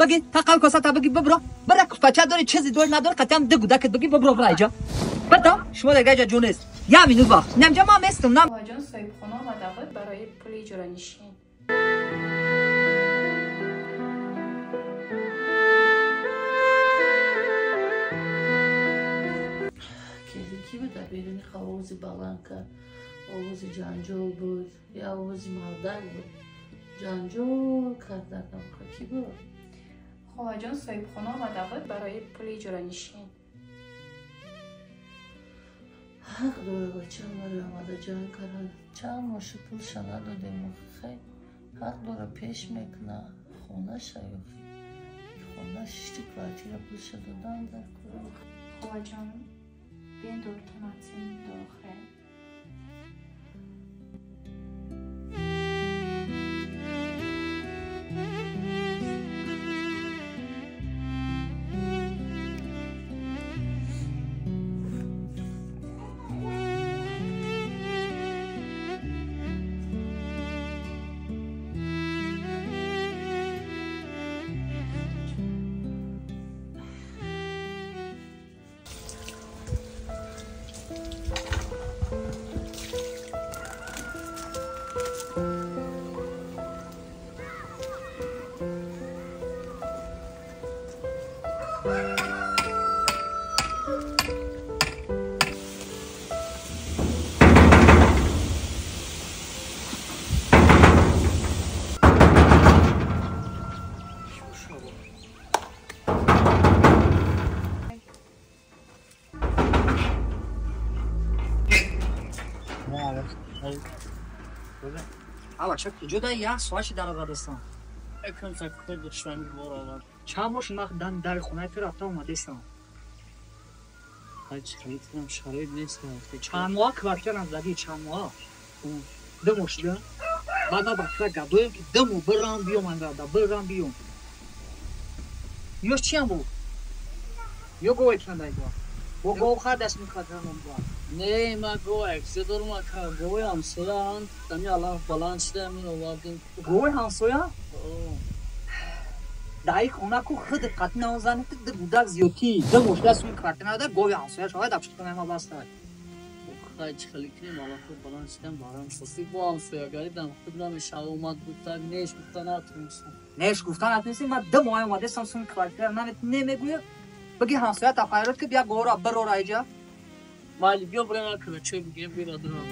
بگی تقل کاسه تا بگی ببرو برا بچه داری چیزی دور نداره قطعا دگو دکت بگی ببرو برا اینجا بدا شما دیگه اینجا جونست یا مینو وقت نمجا ما مستم نم آقا جان صاحبخانه آمده بود برای پول اجاره نشین. کی بود بیرونی آوازی بلند کرد آوازی جنجال بود یا آوازی مردک بود جنجال کرد در دمخه کی بود؟ آقا جان صاحبخانه آمده بود برای پول اجاره نشین. حق داره بچه ماری آمده جنگ کرد چند ماشه پولش ندادیم خیلی حق داره پیش میکنه خونه شایخی خونه شیشتی کارتیر پولش دادن در کنه. آقا جان بین دکتر متین داخل. حالا چه جدا یا سوالش در آوردستم اکن تکر دشمنی بار آورد چند ماشین وقت در خونه تو رفته اومده استم هیچ خیلیتونم شرایط نیست که چند ماه کارکردم زدی چند ماه دموش ده بعد ما بکر گدویم که دمو برام بیوم انگار برام بیوم یوش چی هم بود یو گوه کنده ایگو و گوه خواهد دست میکردم بود نه ما گو اکسی دارم اکا گوی همسویا هم دمی الان بلند شده همین آوردیم گوه همسویا؟ دایی خونه که خود قطع نوزنه که ده بودک زیوتی دموش دست میکردم نده گوه همسویا شاید افشت کنه ما بسته خیلی خیلی کنیم الان خود بلند شدم بارم سوسی با همسویا گریدم خود رم شب اومد بودتر نیش گفتن نتونستم نیش گفتن نتونستیم من ده ماه اومده سامسون کارکردم نمیگویم بگی همسویا تفایرات که بیا گوه را برو را ایجا مالی بیا برای نکنه چه بگیم بیرا درم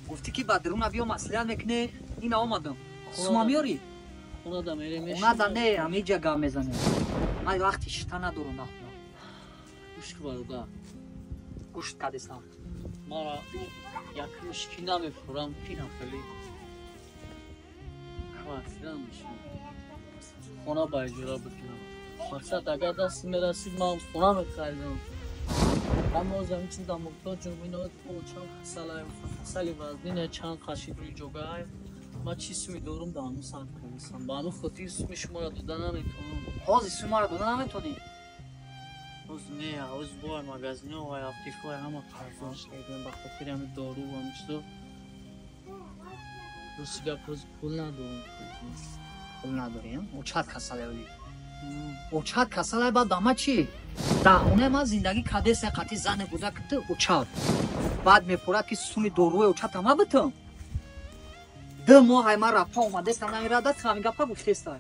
گفتی که بدرون بیا مسئله میکنه این آمدم سوما میاری خونه دا میره میشه خونه دا نه همی جگه میزنه من وقتی شتا ندارم نخونم گوشت برده گوشت کدستم ما را یک مشکی نمیخورم کی نخلی کافرم میشه خونه با اجرا بکنم مقصد اگر دست میرسید من خونه میخریدم اما زمین چیز در محتاج جمعینات چند خسلی وزنینه چند خشید روی جگه ما چیز میدارم دانو سرد کنیستم بانو خودی اسم شما را دادن نمیتونم حاضی شما را دادن نمیتونی روز نه روز بای مگزینه و افریقای همه قرضانش کردیم بخاطر همه دارو و همچه روز گپ پول ندارم پول نداریم او چند کساله ولی او چند کساله بعد دامه چی دهونه ما زندگی کدست قطعی زن بوده که او چند بعد میپورد که سومی داروی او چند همه بتم ده ماه های من رفتا اومده استم نمیردد که همین گفت گفته استای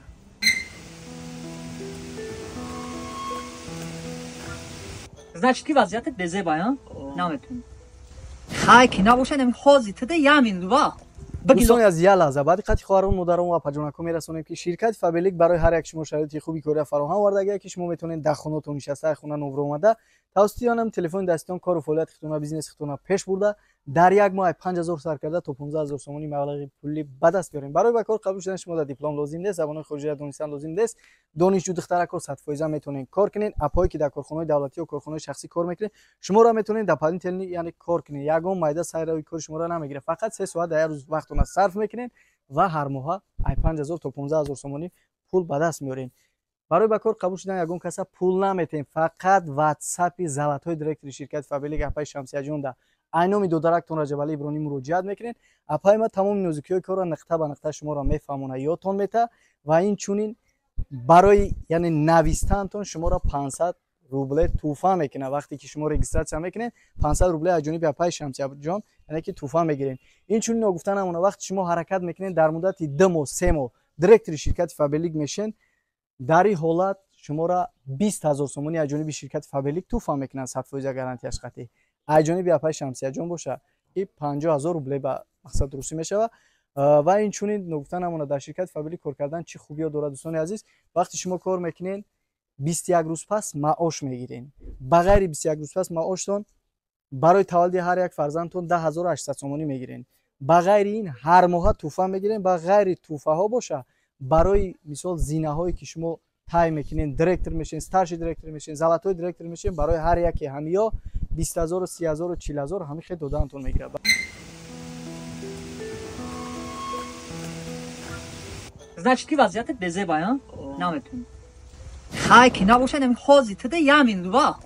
значит ти вазиятат безебая наметун хай ки набошад ами ҳозитада яминва دوستان از یه لحظه بعد قطعی خواهران مدران و پجانکو میرسونیم که شرکت فابلیک برای هر یک شما شرایط خوبی کوره فراهم آورده که شما میتونید در خونه‌تون نشسته خونه نو اومده توسطیانم تلفن دستیان کار و فعالیت خودتون بیزنس خودتون پیش برده در یک ماه 5000 سر کرده تا 15000 تومانی مبلغ پولی به دست بیارین برای به کار قبول شدن شما دیپلم لازم نیست زبان خارجی دانستن لازم نیست دانشجو دخترک و 100% میتونین کار کنین اپایی که در کارخانه دولتی و کارخانه شخصی کار میکنین شما را میتونین در پادین تلنی یعنی کار کنین یگان مایده سایروی کار شما را نمیگیره فقط 3 ساعت در روز وقتتون را صرف میکنین و هر ماه 5000 تا 15000 تومانی پول به دست میارین برای به کار قبول شدن یگان کسا پول نمیتین فقط واتساپ زلاتای دایرکت شرکت فابلیک اپای شمسیه جون ده айноми додарактон раҷабали ибронӣ муроҷиат мекунед. апай ма тамоми нозукиҳои корро нақта ба нақта шуморо мефаҳмона ёдтон мета ва инчунин барои яъне навистантон шуморо 500 рубле туҳфа мекунад. вақте ки шумо регистратсия мекунед 500 рубле аз ҷониби апай Шамсияҷон яъне ки туҳфа мегиред. инчунин ногуфта намона вақте шумо ҳаракат мекунед дар муддати 2 моҳ 3 моҳ директори ширкати Фабелик мешен, дар ин ҳолат шуморо 20000 сомонӣ аз ҷониби ширкати Фабелик туҳфа мекунад 100% гарантияш қатъӣ. аз ҷониби апай Шамсияҷон боша ки 50000 рубле ба мақсад дурустӣ мешавад. ва инчунин ногуфта намона дар ширкати Фабелик кор кардан чӣ хубиё дорад. дӯстони азиз, вақте шумо кор мекунед 21 рӯз пас маош мегиред. ба ғайри 21 рӯз пас маоштон барои таваллуди ҳар як фарзандтон 10800 сомонӣ мегиред. ба ғайри ин ҳар моҳа туҳфа мегиред. ба ғайри туҳфаҳо боша барои мисол зинаҳое ки шумо тай мекунед, директор мешин, старши директор мешин, золатой директор мешин, барои ҳар яке ҳамиё 20000, 30000, 40000 ҳамин хел додаантон мегирад. Значит, ки вазъиятат безебай, а? Наметуни. Хай ки набошад, ами ҳозир тада ямин дува.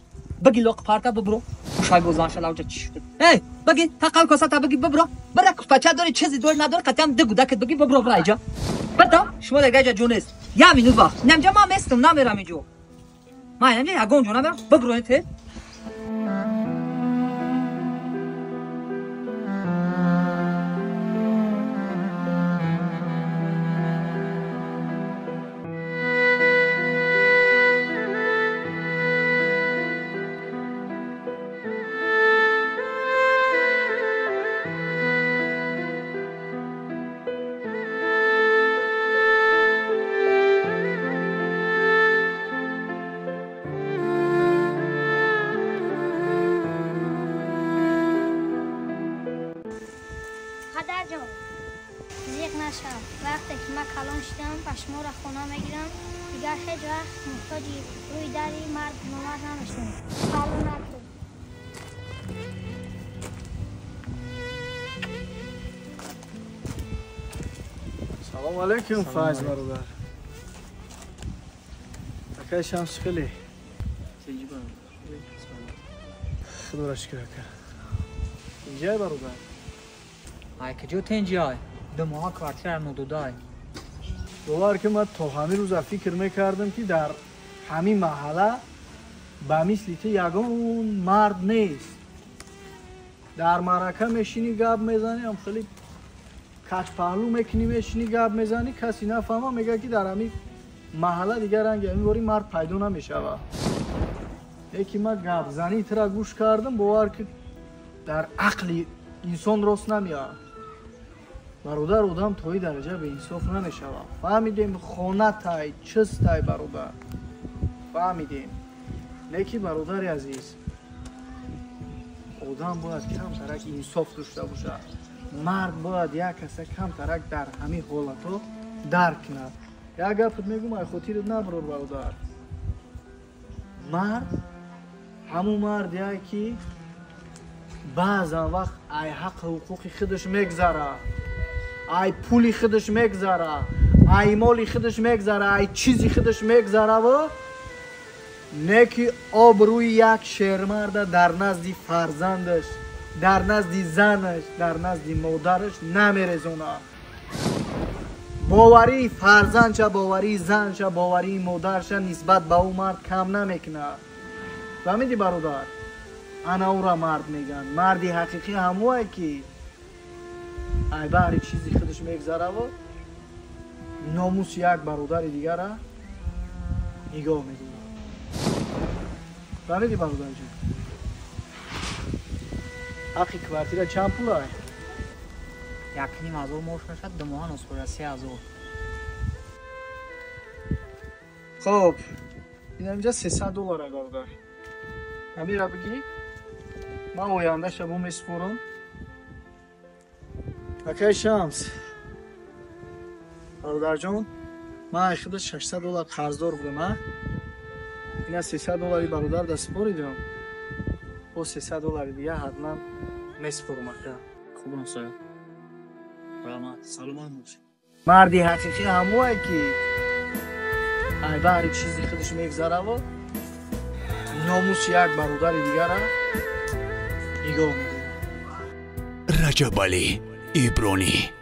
Баги лоқ парта бибро. Ушай гузанша лавҷа чӣ шуд? Эй, баги тақал косата баги бибро. Бара купача дори чизи дори надори қатъиам дигу дакет баги бибро брайҷа. Бата, шумо дега ҷа ҷонест. Ямин дува. Намҷа ма местам намерам иҷо. Ма намҷа ягон ҷо намерам. Бибро те. پدرجان زیق نشم وقتی که من کلان شدم پشما را خونه میگیرم دیگر هیچ وقت محتاج روی دری مرد نمرد نمیشم. کلان نکن. سلام علیکم فایز برادر. اکای شمس خیلی خدا را شکر اکا. اینجای برادر ай каҷо тенҷиай ду моҳа квартирам нододай. бовар ки ман то ҳамин рӯза фикр мекардам ки дар ҳамин маҳалла ба мисли ту ягон мард нест. дар маърака мешинӣ гап мезанӣ, ам хеле качпаҳлӯ мекунӣ мешинӣ гап мезанӣ, касе нафаҳма мегӯяд ки дар ҳамин маҳалла дигар ранги ҳамин бори мард пайдо намешавад. лекин ман гапзанитра гӯш кардам, бовар ки дар ақли инсон рост намеяд. бародар одам то ин дараҷа беинсоф намешавад. фаҳмидем хонатай чистай бародар, фаҳмидем. лекин бародари азиз, одам бояд камтарак инсоф дошта бошад. мард бояд як каса камтарак дар ҳамин ҳолатҳо дарк кунад. як гапот мегӯм, ай хотират набарор бародар. мард ҳамун мардие ки баъзан вақт ай ҳаққи ҳуқуқи худаш мегзара, ай пули худаш мегзара, ай моли худаш мегзара, ай чизи худаш мегзараву не ки обрӯи як шермарда дар назди фарзандаш, дар назди занаш, дар назди модараш намерезонад. боварии фарзандша, боварии занша, боварии модарша нисбат ба ӯ мард кам намекунад. фаҳмидӣ бародар? ана ӯра мард мегӯянд. марди ҳақиқӣ ҳамое ки ай баҳри чизи худаш мегзараву номуси як бародари дигара нигоҳ медорад. фаҳмидӣ бародарҷон? ҳаққи квартира чанд пул ай? 1,5 мош мешад, ду моҳа носхӯра 3000. хоб ин инҷа $300 ай бародар. ҳамира бигӣ, ман оянда шабо месупорам. акай Шамс бародарҷон, ман худаш $600 қарздор будам. ина $300 бародар да супоридам. бо $300 дига ҳатман месупорам ака. Хуб соя. Рамат, саломат бошед. марди ҳақиқӣ ҳамое ки ай баҳри чизи худаш мегзараву номуси як бародари дигара нигоҳ медорад. رجب علی ایبرانی.